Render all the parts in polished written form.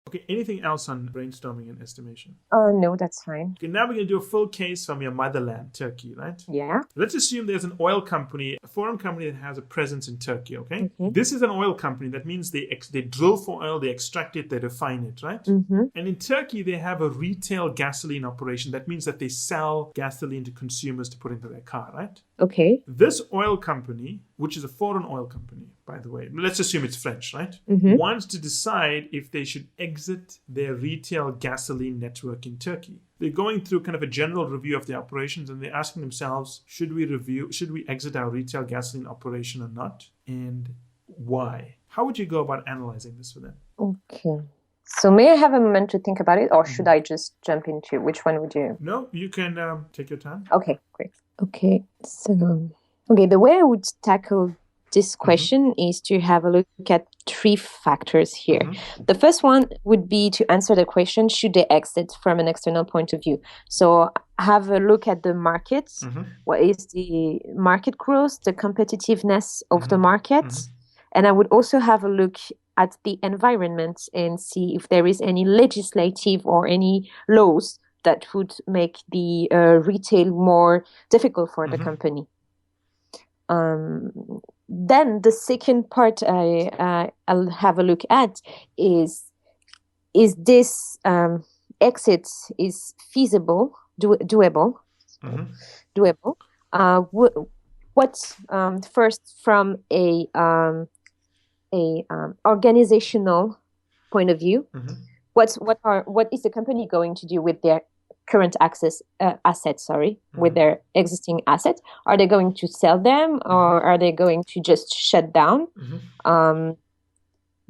Okay, anything else on brainstorming and estimation? No, that's fine. Okay, now we're going to do a full case from your motherland, Turkey, right? Yeah. Let's assume there's an oil company, a foreign company that has a presence in Turkey, okay? Okay. This is an oil company. That means they drill for oil, they extract it, they refine it, right? Mm-hmm. And in Turkey, they have a retail gasoline operation. That means that they sell gasoline to consumers to put into their car, right? Okay. This oil company, which is a foreign oil company, by the way, let's assume it's French, right? Mm-hmm. Wants to decide if they should exit their retail gasoline network in Turkey. They're going through kind of a general review of the operations and they're asking themselves, should we exit our retail gasoline operation or not? And why? How would you go about analyzing this for them? Okay. So may I have a moment to think about it, or should I just jump into which one would you? No, you can take your time. Okay, great. Okay, so the way I would tackle this question is to have a look at three factors here. The first one would be to answer the question, should they exit from an external point of view? So have a look at the market. What is the market growth, the competitiveness of the market? And I would also have a look at the environment and see if there is any legislative or any laws that would make the retail more difficult for the company. Then the second part I'll have a look at is this exit is feasible, doable? What first from a organizational point of view? What is the company going to do with their current assets, with their existing assets? Are they going to sell them or are they going to just shut down?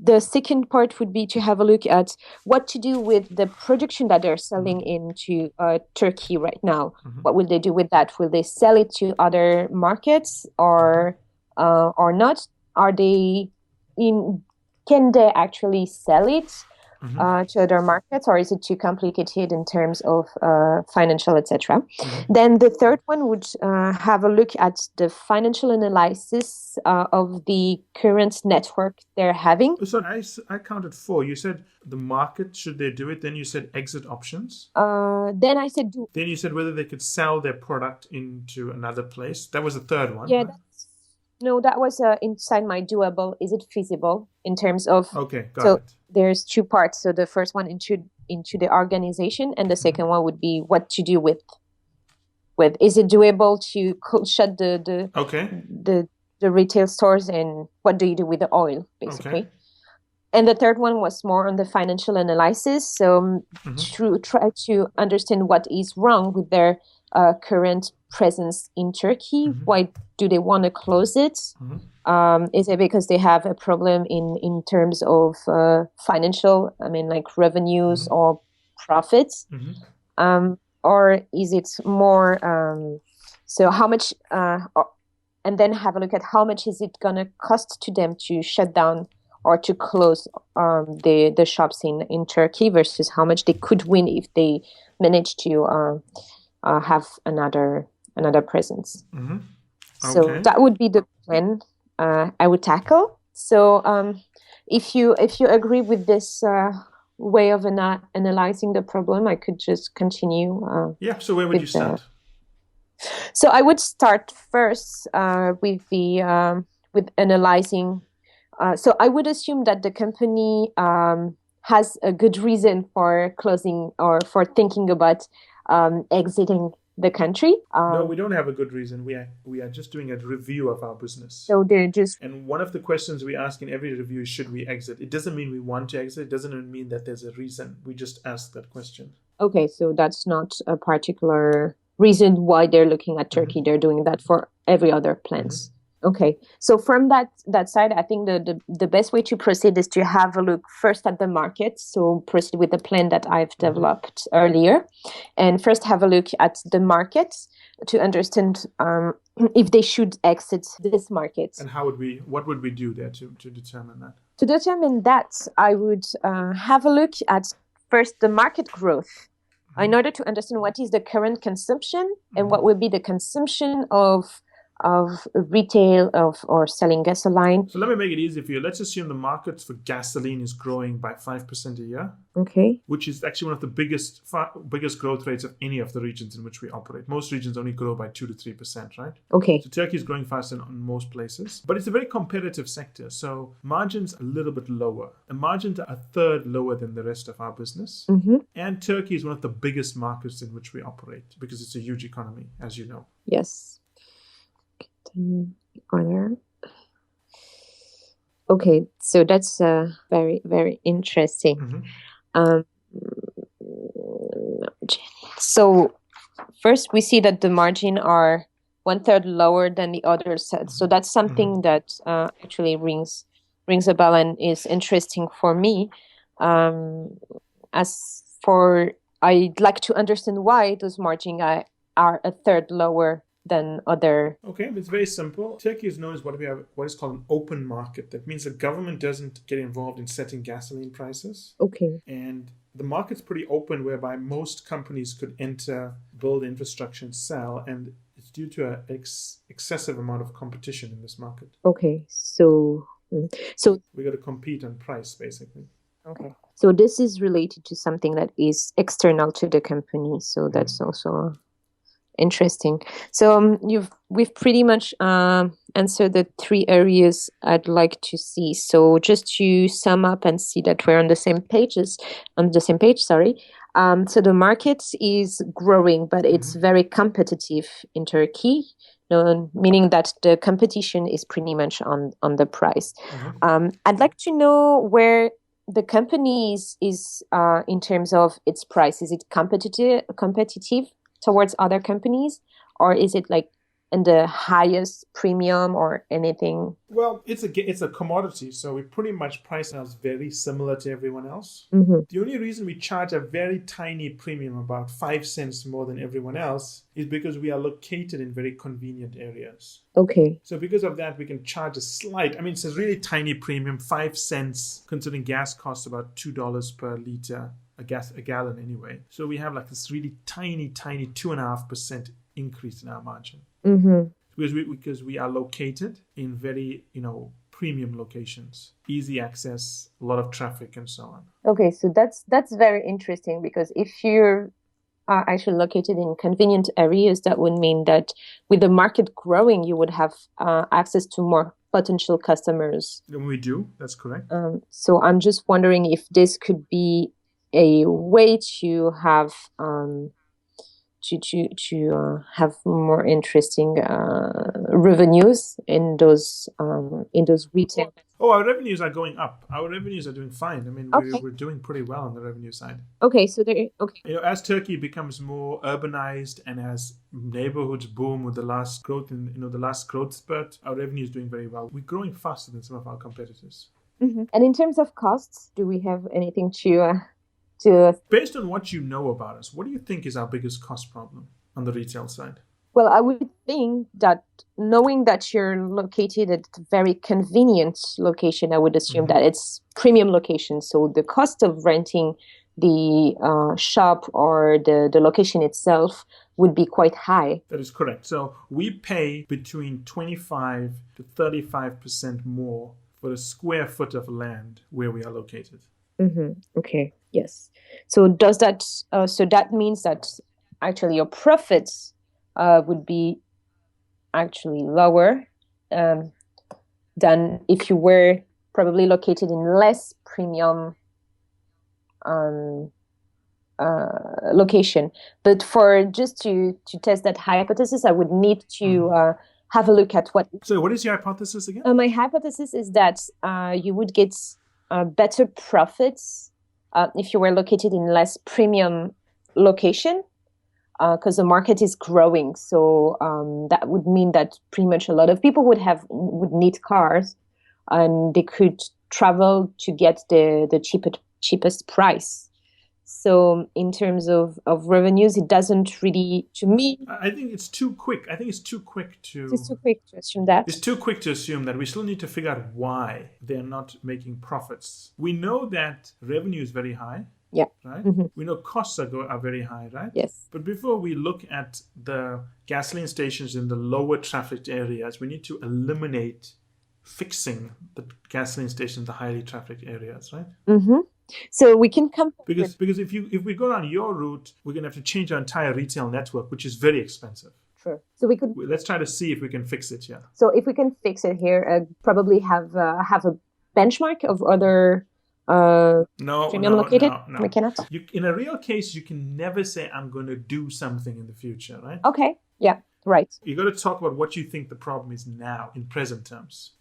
The second part would be to have a look at what to do with the production that they're selling into Turkey right now. What will they do with that? Will they sell it to other markets or not? Can they actually sell it to other markets, or is it too complicated in terms of financial, etc.? Then the third one would have a look at the financial analysis of the current network they're having. So I counted 4. You said the market, should they do it? Then you said exit options. Then I said do. Then you said whether they could sell their product into another place. That was the third one. Yeah. Right? No, that was inside my doable. Is it feasible in terms of? Okay, got it. There's 2 parts. So the first one into the organization, and the second one would be what to do with. Is it doable to shut the retail stores, and what do you do with the oil, basically? Okay. And the third one was more on the financial analysis. So to try to understand what is wrong with their current presence in Turkey. Why do they want to close it? Is it because they have a problem in terms of financial, like revenues or profits? Or is it more, so how much, and then have a look at how much is it going to cost to them to shut down or to close the shops in Turkey versus how much they could win if they manage to have another presence. So that would be the plan I would tackle. So if you agree with this way of analyzing the problem, I could just continue. So where would you start? So I would start first with analyzing. So I would assume that the company has a good reason for closing or for thinking about exiting the country. No, we don't have a good reason. We are just doing a review of our business. So they're just. And one of the questions we ask in every review is, should we exit? It doesn't mean we want to exit. It doesn't mean that there's a reason. We just ask that question. Okay, so that's not a particular reason why they're looking at Turkey. They're doing that for every other plans. Okay, so from that side, I think the best way to proceed is to have a look first at the market. So proceed with the plan that I've developed earlier, and first have a look at the market to understand if they should exit this market. And what would we do there to determine that? To determine that, I would have a look at first the market growth in order to understand what is the current consumption and what will be the consumption of of retail or selling gasoline. So let me make it easy for you. Let's assume the market for gasoline is growing by 5% a year. Okay. Which is actually one of the biggest growth rates of any of the regions in which we operate. Most regions only grow by 2 to 3%, right? Okay. So Turkey is growing faster in most places, but it's a very competitive sector. So margins are a little bit lower. The margins are a third lower than the rest of our business. Mm-hmm. And Turkey is one of the biggest markets in which we operate because it's a huge economy, as you know. Yes. Okay, so that's very, very interesting. Mm-hmm. So first we see that the margin are 1/3 lower than the others. So that's something that actually rings a bell and is interesting for me. As for, I'd like to understand why those margins are a third lower than other. Okay, it's very simple. Turkey is known as what is called an open market. That means the government doesn't get involved in setting gasoline prices. Okay. And the market's pretty open, whereby most companies could enter, build infrastructure, and sell, and it's due to an excessive amount of competition in this market. Okay, so we got to compete on price, basically. Okay. So this is related to something that is external to the company. So that's also interesting. So we've pretty much answered the 3 areas I'd like to see. So just to sum up and see that we're on the same page. So the market is growing, but it's very competitive in Turkey. Meaning that the competition is pretty much on the price. I'd like to know where the company is in terms of its price. Is it competitive towards other companies, or is it like in the highest premium or anything? Well, it's a commodity, so we pretty much price ourselves very similar to everyone else. The only reason we charge a very tiny premium, about 5 cents more than everyone else, is because we are located in very convenient areas. Okay. So because of that, we can charge it's a really tiny premium, 5 cents, considering gas costs about $2 per liter, a gallon anyway. So we have like this really tiny 2.5% increase in our margin. Because we are located in very, premium locations, easy access, a lot of traffic, and so on. Okay, so that's very interesting, because if you're actually located in convenient areas, that would mean that with the market growing, you would have access to more potential customers. And we do, that's correct. So I'm just wondering if this could be a way to have have more interesting revenues in those retail. Oh, our revenues are going up. Our revenues are doing fine. I mean, we're doing pretty well on the revenue side. Okay, so as Turkey becomes more urbanized and as neighborhoods boom with the last growth spurt, our revenue is doing very well. We're growing faster than some of our competitors. And in terms of costs, do we have anything to? Based on what you know about us, what do you think is our biggest cost problem on the retail side? Well, I would think that knowing that you're located at a very convenient location, I would assume that it's premium location. So the cost of renting the shop or the location itself would be quite high. That is correct. So we pay between 25 to 35% more for a square foot of land where we are located. Okay. Yes. So does that? So that means that actually your profits would be actually lower than if you were probably located in less premium location. But for just to test that hypothesis, I would need to have a look at what. So what is your hypothesis again? My hypothesis is that you would get better profits if you were located in less premium location, because the market is growing. So that would mean that pretty much a lot of people would need cars, and they could travel to get the cheapest price. So in terms of revenues, it doesn't really, to me. I think it's too quick. It's too quick to assume that. It's too quick to assume that. We still need to figure out why they're not making profits. We know that revenue is very high. Yeah. Right? We know costs are very high, right? Yes. But before we look at the gasoline stations in the lower trafficked areas, we need to eliminate fixing the gasoline stations in the highly trafficked areas, right? So we can come because if we go down your route, we're going to have to change our entire retail network, which is very expensive. Sure. So let's try to see if we can fix it here. So if we can fix it here, probably have a benchmark of other premium located. No. We cannot. In a real case, you can never say I'm going to do something in the future, right? Okay. Yeah. Right. You got to talk about what you think the problem is now in present terms.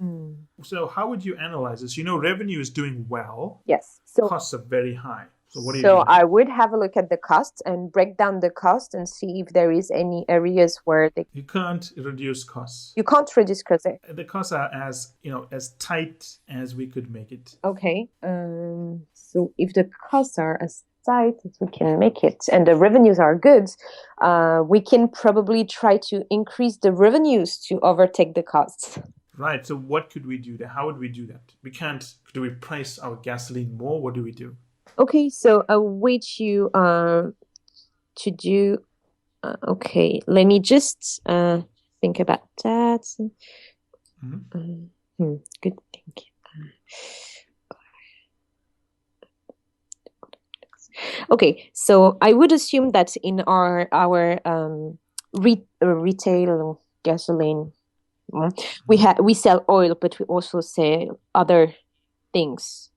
So how would you analyze this? Revenue is doing well. Yes. So costs are very high. So what do you do? So I would have a look at the costs and break down the cost and see if there is any areas where you can't reduce costs. You can't reduce costs. The costs are as tight as we could make it. Okay. So if the costs are as tight as we can make it and the revenues are good, we can probably try to increase the revenues to overtake the costs. Right. So what could we do there? How would we do that? We can't. Do we price our gasoline more? What do we do? Okay. So a way to do. Okay. Let me just think about that. Good. Thank you. Okay, so I would assume that in our retail gasoline, we sell oil, but we also sell other things.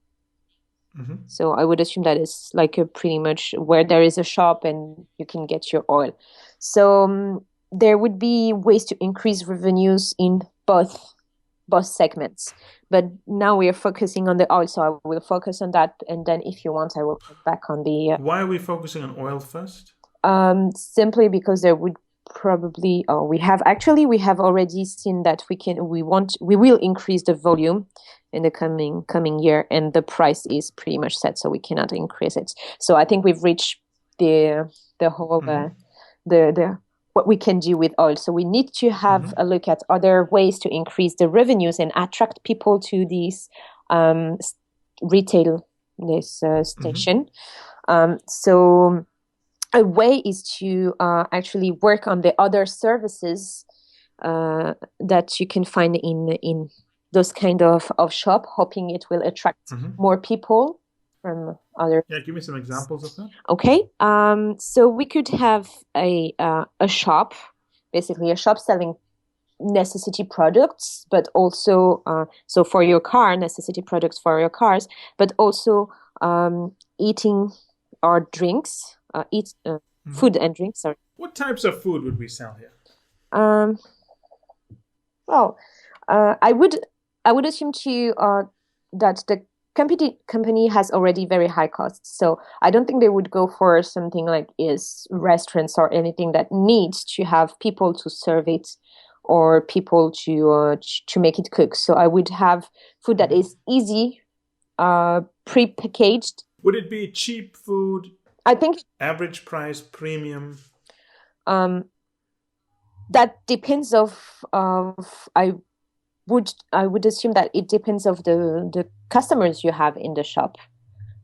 So I would assume that is like pretty much where there is a shop and you can get your oil. So there would be ways to increase revenues in both segments. But now we are focusing on the oil, so I will focus on that. And then if you want, I will come back on the... Why are we focusing on oil first? Simply because there would probably... we have already seen that we will increase the volume in the coming year, and the price is pretty much set, so we cannot increase it. So I think we've reached the whole... what we can do with oil. So we need to have a look at other ways to increase the revenues and attract people to this station. So a way is to actually work on the other services that you can find in those kind of shop, hoping it will attract more people from other... Yeah, give me some examples of that. Okay. So we could have a shop, basically a shop selling necessity products, but also so for your car, necessity products for your cars, but also eating or drinks, food and drinks. Sorry. What types of food would we sell here? Well, I would assume that the company has already very high costs, so I don't think they would go for something like restaurants or anything that needs to have people to serve it or people to make it cook. So I would have food that is easy, pre-packaged. Would it be cheap food? I think average price, premium. That depends I would assume that it depends of the customers you have in the shop.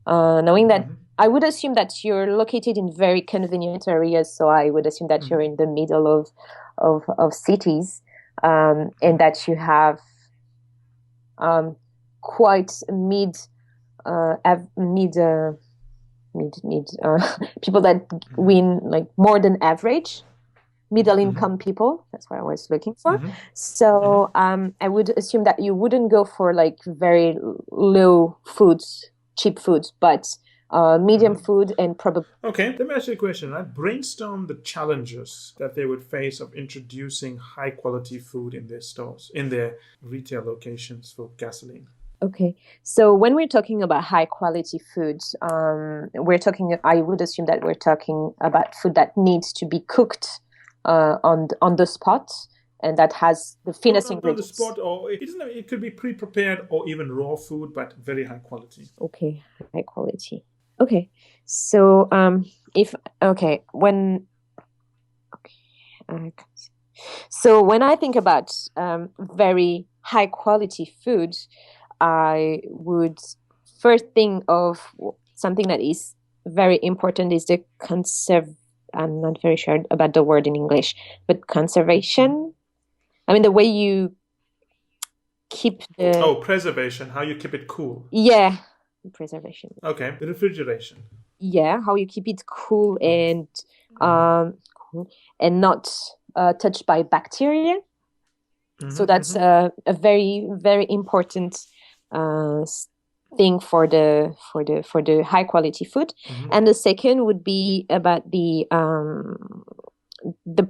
Knowing that, I would assume that you're located in very convenient areas, so I would assume that you're in the middle of cities, and that you have quite people that win like more than average. Middle income people, that's what I was looking for. So I would assume that you wouldn't go for like very low foods, cheap foods, but medium food and probably... Okay, let me ask you a question. Right? Brainstorm the challenges that they would face of introducing high quality food in their stores, in their retail locations for gasoline. Okay, so when we're talking about high quality foods, I would assume that we're talking about food that needs to be cooked on the spot, and that has the finest ingredients. On the spot, or it could be pre-prepared or even raw food, but very high quality. Okay, high quality. Okay, so so when I think about very high quality food, I would first think of something that is very important is the I'm not very sure about the word in English, but conservation. I mean, the way you keep the... preservation, how you keep it cool. Yeah, preservation. Okay, refrigeration. Yeah, how you keep it cool and not touched by bacteria. So that's a very, very important thing for the high quality food. And the second would be about the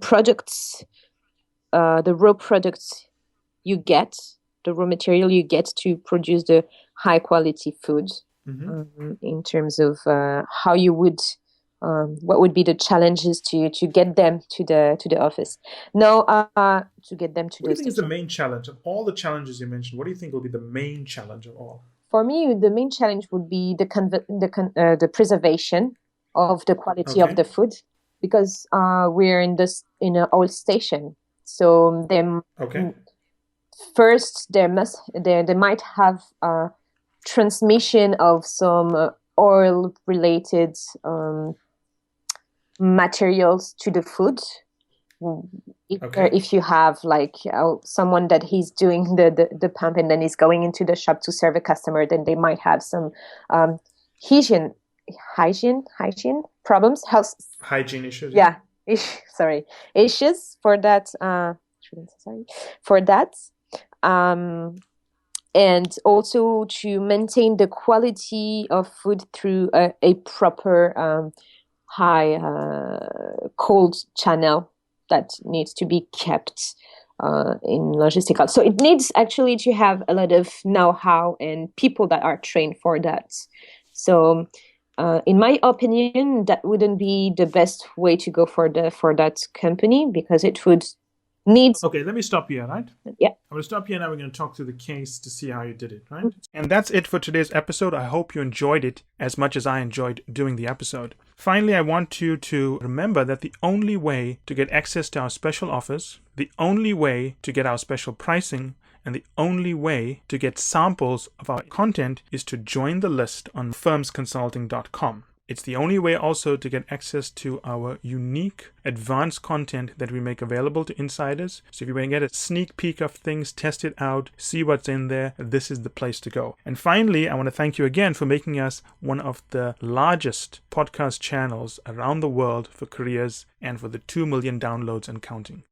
products, the raw products you get, the raw material you get to produce the high quality food. In terms of how you would, what would be the challenges to get them to the office? No, to get them to the. What do you think is the main challenge of all the challenges you mentioned? What do you think will be the main challenge of all? For me, the main challenge would be the preservation of the quality of the food, because we're in an old station. So first they might have transmission of some oil related materials to the food. If you have like someone that he's doing the pump and then he's going into the shop to serve a customer, then they might have some hygiene problems, hygiene issues. Issues for that. And also to maintain the quality of food through a proper high cold channel that needs to be kept in logistical. So it needs actually to have a lot of know-how and people that are trained for that. So in my opinion, that wouldn't be the best way to go for that company, because it would needs. Okay, let me stop here, right? Yeah. I'm going to stop here now. We're going to talk through the case to see how you did it, right? And that's it for today's episode. I hope you enjoyed it as much as I enjoyed doing the episode. Finally, I want you to remember that the only way to get access to our special offers, the only way to get our special pricing, and the only way to get samples of our content is to join the list on firmsconsulting.com. It's the only way also to get access to our unique advanced content that we make available to insiders. So if you want to get a sneak peek of things, test it out, see what's in there, this is the place to go. And finally, I want to thank you again for making us one of the largest podcast channels around the world for careers and for the 2 million downloads and counting.